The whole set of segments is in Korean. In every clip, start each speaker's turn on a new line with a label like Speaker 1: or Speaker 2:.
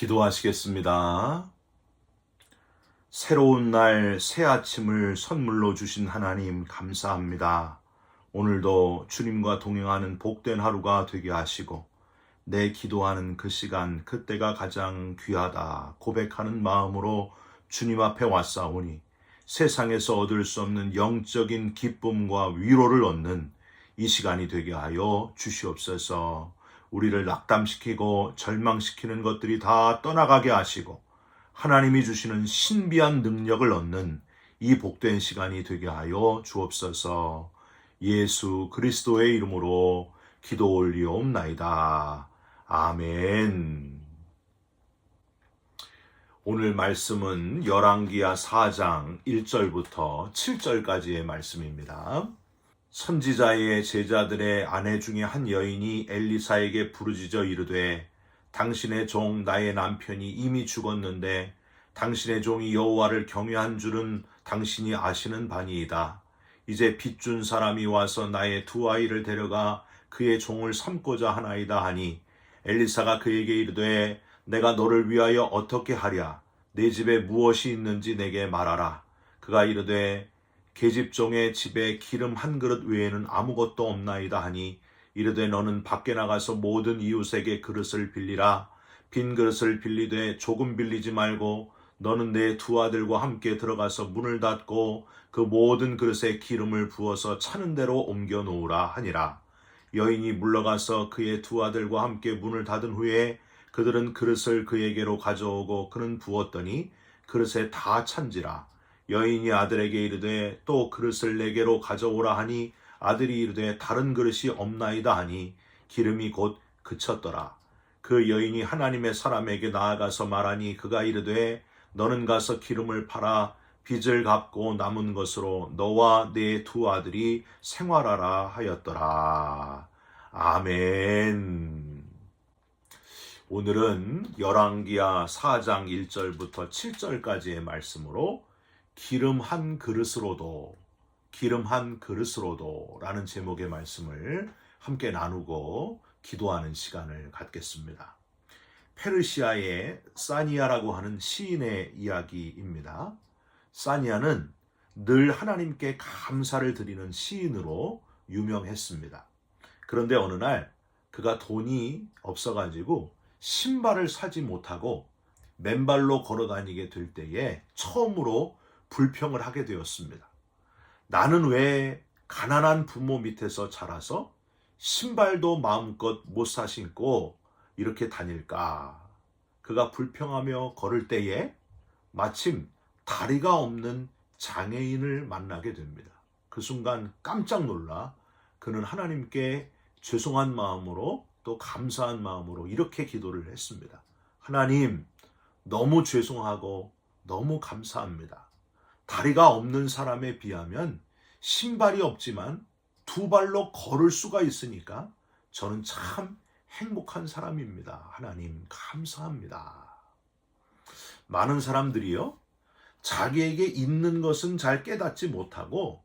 Speaker 1: 기도하시겠습니다. 새로운 날, 새 아침을 선물로 주신 하나님 감사합니다. 오늘도 주님과 동행하는 복된 하루가 되게 하시고 내 기도하는 그 시간, 그때가 가장 귀하다 고백하는 마음으로 주님 앞에 왔사오니 세상에서 얻을 수 없는 영적인 기쁨과 위로를 얻는 이 시간이 되게 하여 주시옵소서. 우리를 낙담시키고 절망시키는 것들이 다 떠나가게 하시고 하나님이 주시는 신비한 능력을 얻는 이 복된 시간이 되게 하여 주옵소서. 예수 그리스도의 이름으로 기도 올리옵나이다. 아멘. 오늘 말씀은 열왕기하 4장 1절부터 7절까지의 말씀입니다. 선지자의 제자들의 아내 중에 한 여인이 엘리사에게 부르짖어 이르되 당신의 종 나의 남편이 이미 죽었는데 당신의 종이 여호와를 경외한 줄은 당신이 아시는 바니이다. 이제 빚준 사람이 와서 나의 두 아이를 데려가 그의 종을 삼고자 하나이다 하니 엘리사가 그에게 이르되 내가 너를 위하여 어떻게 하랴? 내 집에 무엇이 있는지 내게 말하라. 그가 이르되 계집종의 집에 기름 한 그릇 외에는 아무것도 없나이다 하니 이르되 너는 밖에 나가서 모든 이웃에게 그릇을 빌리라. 빈 그릇을 빌리되 조금 빌리지 말고 너는 내 두 아들과 함께 들어가서 문을 닫고 그 모든 그릇에 기름을 부어서 차는 대로 옮겨 놓으라 하니라. 여인이 물러가서 그의 두 아들과 함께 문을 닫은 후에 그들은 그릇을 그에게로 가져오고 그는 부었더니 그릇에 다 찬지라. 여인이 아들에게 이르되 또 그릇을 내게로 가져오라 하니 아들이 이르되 다른 그릇이 없나이다 하니 기름이 곧 그쳤더라. 그 여인이 하나님의 사람에게 나아가서 말하니 그가 이르되 너는 가서 기름을 팔아 빚을 갚고 남은 것으로 너와 네 두 아들이 생활하라 하였더라. 아멘. 오늘은 열왕기하 4장 1절부터 7절까지의 말씀으로 기름 한 그릇으로도 라는 제목의 말씀을 함께 나누고 기도하는 시간을 갖겠습니다. 페르시아의 사니아라고 하는 시인의 이야기입니다. 사니아는 늘 하나님께 감사를 드리는 시인으로 유명했습니다. 그런데 어느 날 그가 돈이 없어가지고 신발을 사지 못하고 맨발로 걸어다니게 될 때에 처음으로 불평을 하게 되었습니다. 나는 왜 가난한 부모 밑에서 자라서 신발도 마음껏 못 사 신고 이렇게 다닐까? 그가 불평하며 걸을 때에 마침 다리가 없는 장애인을 만나게 됩니다. 그 순간 깜짝 놀라 그는 하나님께 죄송한 마음으로 또 감사한 마음으로 이렇게 기도를 했습니다. 하나님, 너무 죄송하고 너무 감사합니다. 다리가 없는 사람에 비하면 신발이 없지만 두 발로 걸을 수가 있으니까 저는 참 행복한 사람입니다. 하나님 감사합니다. 많은 사람들이요, 자기에게 있는 것은 잘 깨닫지 못하고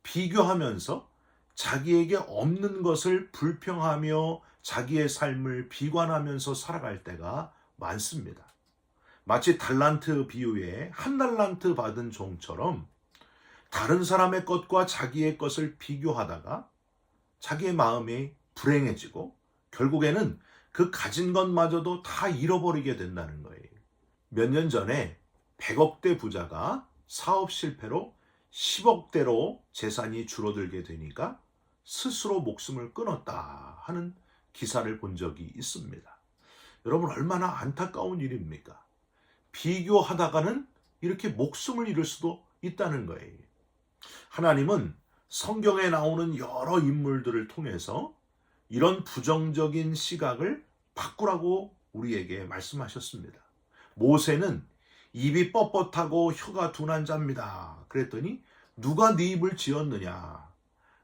Speaker 1: 비교하면서 자기에게 없는 것을 불평하며 자기의 삶을 비관하면서 살아갈 때가 많습니다. 마치 달란트 비유에 한 달란트 받은 종처럼 다른 사람의 것과 자기의 것을 비교하다가 자기의 마음이 불행해지고 결국에는 그 가진 것마저도 다 잃어버리게 된다는 거예요. 몇 년 전에 100억대 부자가 사업 실패로 10억대로 재산이 줄어들게 되니까 스스로 목숨을 끊었다 하는 기사를 본 적이 있습니다. 여러분, 얼마나 안타까운 일입니까? 비교하다가는 이렇게 목숨을 잃을 수도 있다는 거예요. 하나님은 성경에 나오는 여러 인물들을 통해서 이런 부정적인 시각을 바꾸라고 우리에게 말씀하셨습니다. 모세는 입이 뻣뻣하고 혀가 둔한 자입니다. 그랬더니 누가 네 입을 지었느냐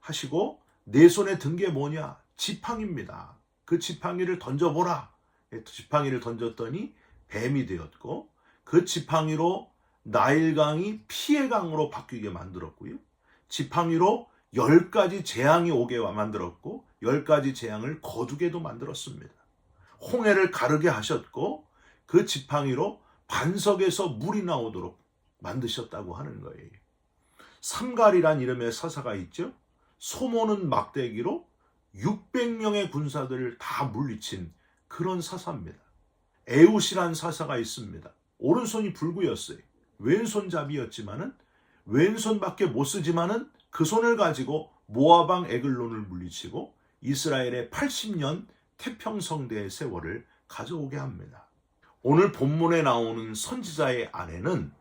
Speaker 1: 하시고 내 손에 든 게 뭐냐? 지팡이입니다. 그 지팡이를 던져보라. 지팡이를 던졌더니 뱀이 되었고 그 지팡이로 나일강이 피의 강으로 바뀌게 만들었고요. 지팡이로 10가지 재앙이 오게 만들었고 10가지 재앙을 거두게도 만들었습니다. 홍해를 가르게 하셨고 그 지팡이로 반석에서 물이 나오도록 만드셨다고 하는 거예요. 삼갈이란 이름의 사사가 있죠. 소모는 막대기로 600명의 군사들을 다 물리친 그런 사사입니다. 에웃이란 사사가 있습니다. 오른손이 불구였어요. 왼손잡이였지만은 왼손밖에 못 쓰지만은 그 손을 가지고 모아방 에글론을 물리치고 이스라엘의 80년 태평성대의 세월을 가져오게 합니다. 오늘 본문에 나오는 선지자의 아내는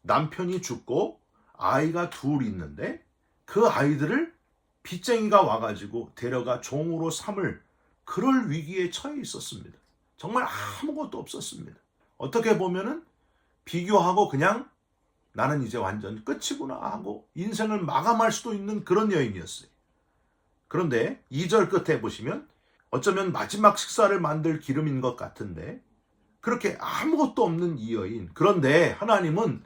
Speaker 1: 남편이 죽고 아이가 둘 있는데 그 아이들을 빚쟁이가 와가지고 데려가 종으로 삼을 그럴 위기에 처해 있었습니다. 정말 아무것도 없었습니다. 어떻게 보면은 비교하고 그냥 나는 이제 완전 끝이구나 하고 인생을 마감할 수도 있는 그런 여인이었어요. 그런데 2절 끝에 보시면 어쩌면 마지막 식사를 만들 기름인 것 같은데 그렇게 아무것도 없는 이 여인, 그런데 하나님은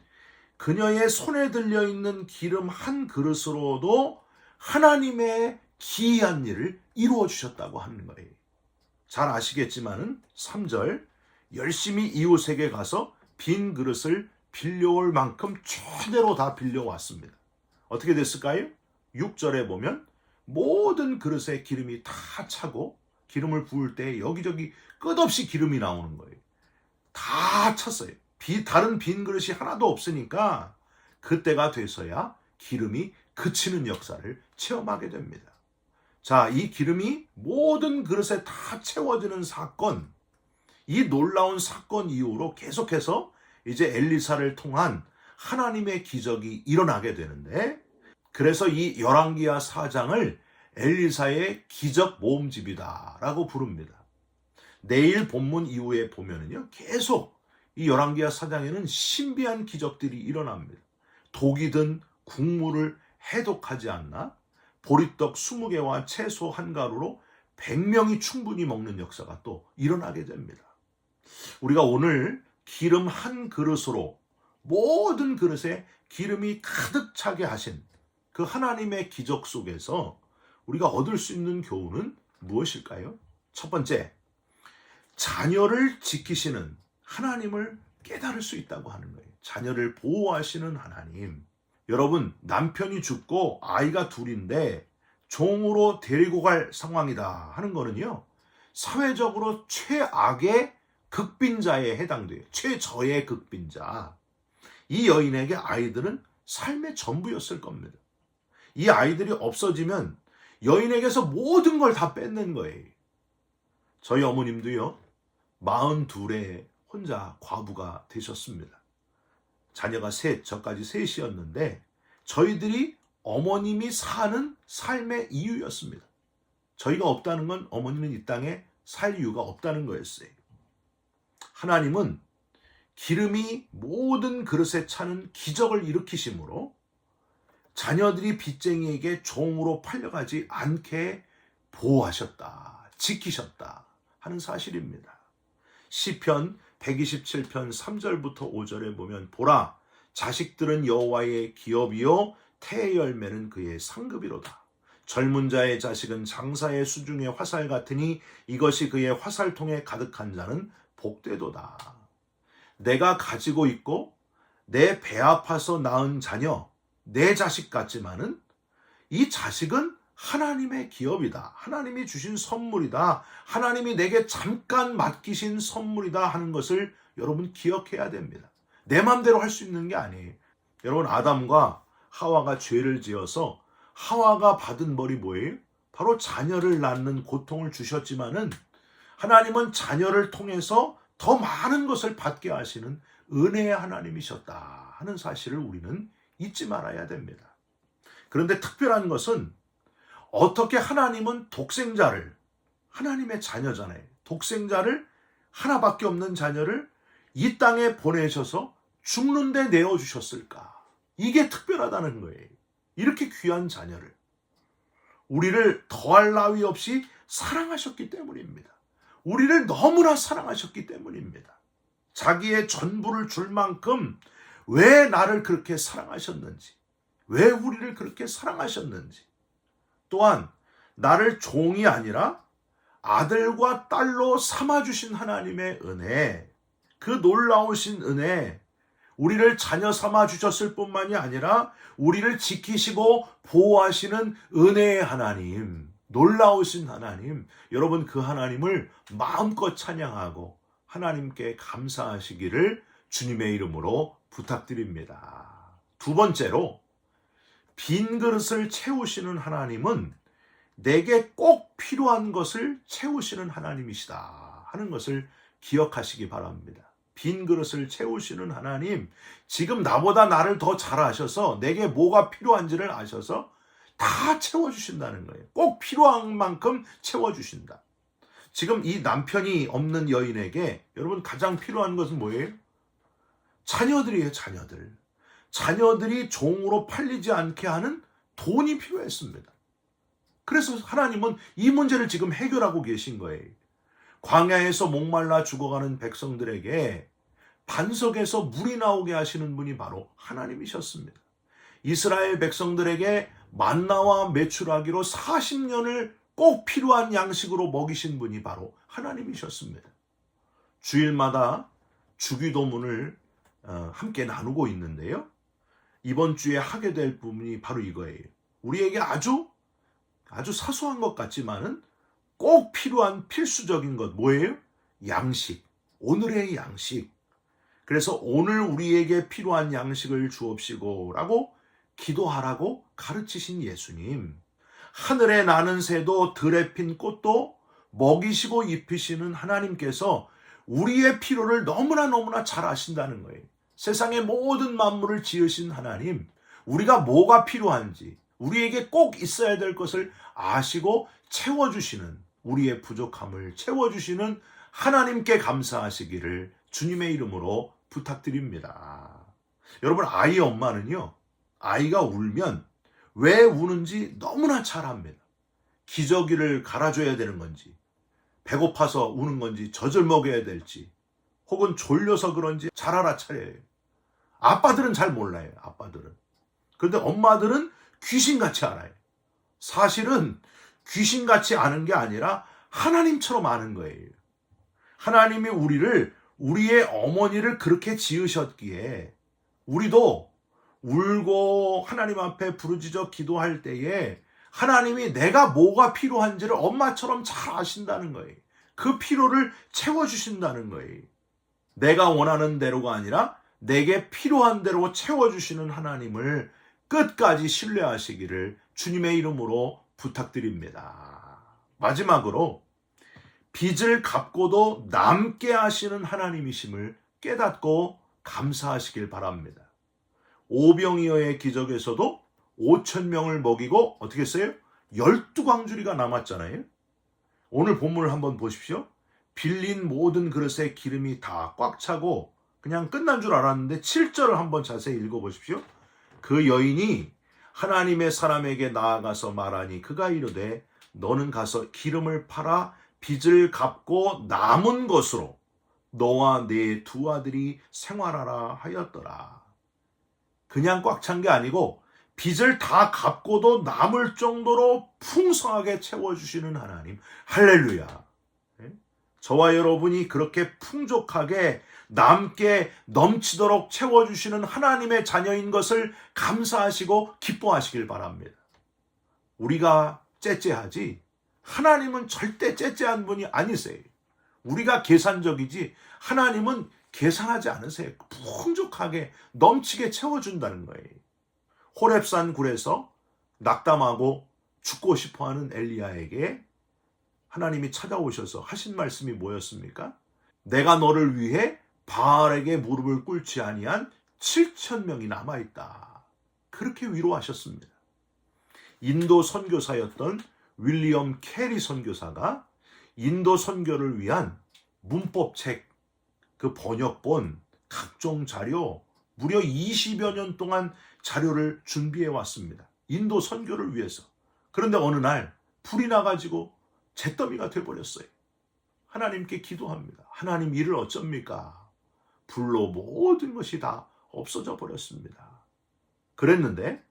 Speaker 1: 그녀의 손에 들려있는 기름 한 그릇으로도 하나님의 기이한 일을 이루어 주셨다고 하는 거예요. 잘 아시겠지만은 3절 열심히 이웃에게 가서 빈 그릇을 빌려올 만큼 최대로 다 빌려왔습니다. 어떻게 됐을까요? 6절에 보면 모든 그릇에 기름이 다 차고 기름을 부을 때 여기저기 끝없이 기름이 나오는 거예요. 다 찼어요. 다른 빈 그릇이 하나도 없으니까 그때가 돼서야 기름이 그치는 역사를 체험하게 됩니다. 자, 이 기름이 모든 그릇에 다 채워지는 사건, 이 놀라운 사건 이후로 계속해서 이제 엘리사를 통한 하나님의 기적이 일어나게 되는데, 그래서 이 열왕기하 4장을 엘리사의 기적 모음집이다라고 부릅니다. 내일 본문 이후에 보면은요, 계속 이 열왕기하 4장에는 신비한 기적들이 일어납니다. 독이 든 국물을 해독하지 않나? 보리떡 20개와 채소 1가루로 100명이 충분히 먹는 역사가 또 일어나게 됩니다. 우리가 오늘 기름 한 그릇으로 모든 그릇에 기름이 가득 차게 하신 그 하나님의 기적 속에서 우리가 얻을 수 있는 교훈은 무엇일까요? 첫 번째, 자녀를 지키시는 하나님을 깨달을 수 있다고 하는 거예요. 자녀를 보호하시는 하나님. 여러분, 남편이 죽고 아이가 둘인데 종으로 데리고 갈 상황이다 하는 거는요, 사회적으로 최악의 극빈자에 해당돼요. 최저의 극빈자. 이 여인에게 아이들은 삶의 전부였을 겁니다. 이 아이들이 없어지면 여인에게서 모든 걸 다 뺏는 거예요. 저희 어머님도요, 42에 혼자 과부가 되셨습니다. 자녀가 셋, 저까지 셋이었는데 저희들이 어머님이 사는 삶의 이유였습니다. 저희가 없다는 건 어머님은 이 땅에 살 이유가 없다는 거였어요. 하나님은 기름이 모든 그릇에 차는 기적을 일으키심으로 자녀들이 빚쟁이에게 종으로 팔려가지 않게 보호하셨다, 지키셨다 하는 사실입니다. 시편 127편 3절부터 5절에 보면 보라, 자식들은 여호와의 기업이요 태의 열매는 그의 상급이로다. 젊은 자의 자식은 장사의 수중의 화살 같으니 이것이 그의 화살통에 가득한 자는 복되도다. 내가 가지고 있고 내 배 아파서 낳은 자녀, 내 자식 같지만은 이 자식은 하나님의 기업이다. 하나님이 주신 선물이다. 하나님이 내게 잠깐 맡기신 선물이다 하는 것을 여러분 기억해야 됩니다. 내 마음대로 할 수 있는 게 아니에요. 여러분, 아담과 하와가 죄를 지어서 하와가 받은 벌이 뭐예요? 바로 자녀를 낳는 고통을 주셨지만은 하나님은 자녀를 통해서 더 많은 것을 받게 하시는 은혜의 하나님이셨다 하는 사실을 우리는 잊지 말아야 됩니다. 그런데 특별한 것은 어떻게 하나님은 독생자를, 하나님의 자녀잖아요. 독생자를, 하나밖에 없는 자녀를 이 땅에 보내셔서 죽는데 내어주셨을까? 이게 특별하다는 거예요. 이렇게 귀한 자녀를. 우리를 더할 나위 없이 사랑하셨기 때문입니다. 우리를 너무나 사랑하셨기 때문입니다. 자기의 전부를 줄 만큼 왜 나를 그렇게 사랑하셨는지, 왜 우리를 그렇게 사랑하셨는지, 또한 나를 종이 아니라 아들과 딸로 삼아주신 하나님의 은혜, 그 놀라우신 은혜, 우리를 자녀 삼아 주셨을 뿐만이 아니라 우리를 지키시고 보호하시는 은혜의 하나님, 놀라우신 하나님, 여러분 그 하나님을 마음껏 찬양하고 하나님께 감사하시기를 주님의 이름으로 부탁드립니다. 두 번째로, 빈 그릇을 채우시는 하나님은 내게 꼭 필요한 것을 채우시는 하나님이시다 하는 것을 기억하시기 바랍니다. 빈 그릇을 채우시는 하나님, 지금 나보다 나를 더 잘 아셔서 내게 뭐가 필요한지를 아셔서 다 채워주신다는 거예요. 꼭 필요한 만큼 채워주신다. 지금 이 남편이 없는 여인에게 여러분 가장 필요한 것은 뭐예요? 자녀들이에요, 자녀들. 자녀들이 종으로 팔리지 않게 하는 돈이 필요했습니다. 그래서 하나님은 이 문제를 지금 해결하고 계신 거예요. 광야에서 목말라 죽어가는 백성들에게 반석에서 물이 나오게 하시는 분이 바로 하나님이셨습니다. 이스라엘 백성들에게 만나와 메추라기로 40년을 꼭 필요한 양식으로 먹이신 분이 바로 하나님이셨습니다. 주일마다 주기도문을 함께 나누고 있는데요. 이번 주에 하게 될 부분이 바로 이거예요. 우리에게 아주 사소한 것 같지만은 꼭 필요한 필수적인 것 뭐예요? 양식, 오늘의 양식. 그래서 오늘 우리에게 필요한 양식을 주옵시고 라고 기도하라고 가르치신 예수님. 하늘에 나는 새도 들에 핀 꽃도 먹이시고 입히시는 하나님께서 우리의 필요를 너무나 잘 아신다는 거예요. 세상의 모든 만물을 지으신 하나님, 우리가 뭐가 필요한지, 우리에게 꼭 있어야 될 것을 아시고 채워주시는, 우리의 부족함을 채워주시는 하나님께 감사하시기를 주님의 이름으로 부탁드립니다. 여러분, 아이 엄마는요, 아이가 울면 왜 우는지 너무나 잘 압니다. 기저귀를 갈아줘야 되는 건지, 배고파서 우는 건지, 젖을 먹여야 될지, 혹은 졸려서 그런지 잘 알아차려요. 아빠들은 잘 몰라요, 아빠들은. 그런데 엄마들은 귀신같이 알아요. 사실은 귀신같이 아는 게 아니라 하나님처럼 아는 거예요. 하나님이 우리의 어머니를 그렇게 지으셨기에 우리도 울고 하나님 앞에 부르짖어 기도할 때에 하나님이 내가 뭐가 필요한지를 엄마처럼 잘 아신다는 거예요. 그 필요를 채워주신다는 거예요. 내가 원하는 대로가 아니라 내게 필요한 대로 채워주시는 하나님을 끝까지 신뢰하시기를 주님의 이름으로 부탁드립니다. 마지막으로 빚을 갚고도 남게 하시는 하나님이심을 깨닫고 감사하시길 바랍니다. 오병이어의 기적에서도 5,000명을 먹이고 어떻게 했어요? 12광주리가 남았잖아요. 오늘 본문을 한번 보십시오. 빌린 모든 그릇에 기름이 다 꽉 차고 그냥 끝난 줄 알았는데 7절을 한번 자세히 읽어보십시오. 그 여인이 하나님의 사람에게 나아가서 말하니 그가 이르되 너는 가서 기름을 팔아 빚을 갚고 남은 것으로 너와 네 두 아들이 생활하라 하였더라. 그냥 꽉 찬 게 아니고 빚을 다 갚고도 남을 정도로 풍성하게 채워주시는 하나님. 할렐루야. 저와 여러분이 그렇게 풍족하게 남게 넘치도록 채워주시는 하나님의 자녀인 것을 감사하시고 기뻐하시길 바랍니다. 우리가 째째하지 하나님은 절대 째째한 분이 아니세요. 우리가 계산적이지 하나님은 계산하지 않으세요. 풍족하게 넘치게 채워준다는 거예요. 호렙산 굴에서 낙담하고 죽고 싶어하는 엘리야에게 하나님이 찾아오셔서 하신 말씀이 뭐였습니까? 내가 너를 위해 바알에게 무릎을 꿇지 아니한 7,000명이 남아있다. 그렇게 위로하셨습니다. 인도 선교사였던 윌리엄 캐리 선교사가 인도 선교를 위한 문법책, 그 번역본, 각종 자료, 무려 20여 년 동안 자료를 준비해 왔습니다. 인도 선교를 위해서. 그런데 어느 날 불이 나가지고 잿더미가 돼버렸어요. 하나님께 기도합니다. 하나님 이를 어쩝니까? 불로 모든 것이 다 없어져 버렸습니다. 그랬는데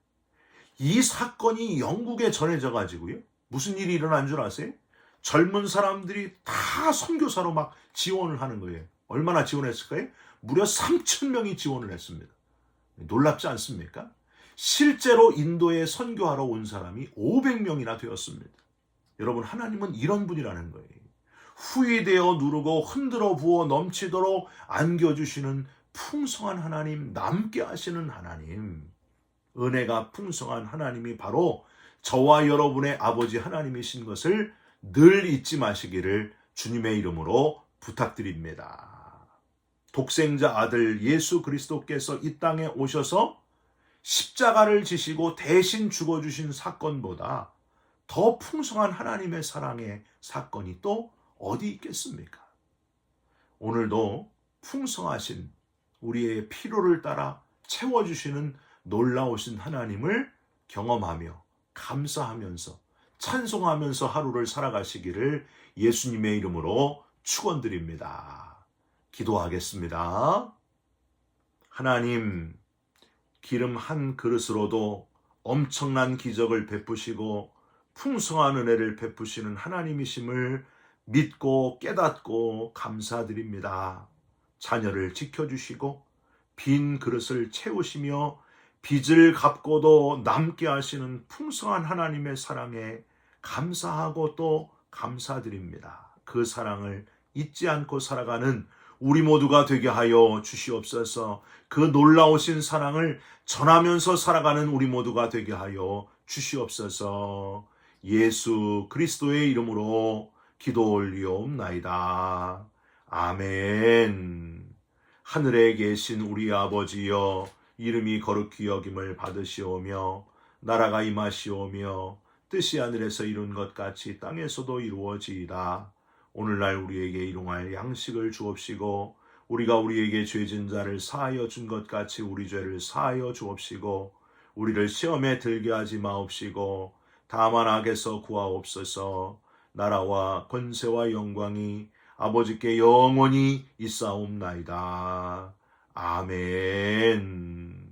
Speaker 1: 이 사건이 영국에 전해져 가지고요. 무슨 일이 일어난 줄 아세요? 젊은 사람들이 다 선교사로 막 지원을 하는 거예요. 얼마나 지원했을까요? 무려 3,000명이 지원을 했습니다. 놀랍지 않습니까? 실제로 인도에 선교하러 온 사람이 500명이나 되었습니다. 여러분, 하나님은 이런 분이라는 거예요. 후이되어 누르고 흔들어 부어 넘치도록 안겨주시는 풍성한 하나님, 남게 하시는 하나님, 은혜가 풍성한 하나님이 바로 저와 여러분의 아버지 하나님이신 것을 늘 잊지 마시기를 주님의 이름으로 부탁드립니다. 독생자 아들 예수 그리스도께서 이 땅에 오셔서 십자가를 지시고 대신 죽어주신 사건보다 더 풍성한 하나님의 사랑의 사건이 또 어디 있겠습니까? 오늘도 풍성하신 우리의 필요를 따라 채워주시는 놀라우신 하나님을 경험하며 감사하면서 찬송하면서 하루를 살아가시기를 예수님의 이름으로 축원드립니다. 기도하겠습니다. 하나님, 기름 한 그릇으로도 엄청난 기적을 베푸시고 풍성한 은혜를 베푸시는 하나님이심을 믿고 깨닫고 감사드립니다. 자녀를 지켜주시고 빈 그릇을 채우시며 빚을 갚고도 남게 하시는 풍성한 하나님의 사랑에 감사하고 또 감사드립니다. 그 사랑을 잊지 않고 살아가는 우리 모두가 되게 하여 주시옵소서. 그 놀라우신 사랑을 전하면서 살아가는 우리 모두가 되게 하여 주시옵소서. 예수 그리스도의 이름으로 기도 올리옵나이다. 아멘. 하늘에 계신 우리 아버지여, 이름이 거룩히 여김을 받으시오며 나라가 임하시오며 뜻이 하늘에서 이룬 것 같이 땅에서도 이루어지이다. 오늘날 우리에게 일용할 양식을 주옵시고 우리가 우리에게 죄진 자를 사하여 준 것 같이 우리 죄를 사하여 주옵시고 우리를 시험에 들게 하지 마옵시고 다만 악에서 구하옵소서. 나라와 권세와 영광이 아버지께 영원히 있사옵나이다. 아멘.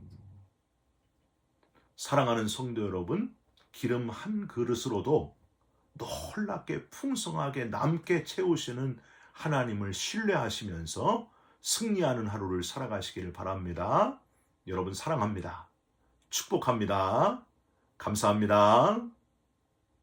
Speaker 1: 사랑하는 성도 여러분, 기름 한 그릇으로도 놀랍게 풍성하게 남게 채우시는 하나님을 신뢰하시면서 승리하는 하루를 살아가시기를 바랍니다. 여러분 사랑합니다. 축복합니다. 감사합니다.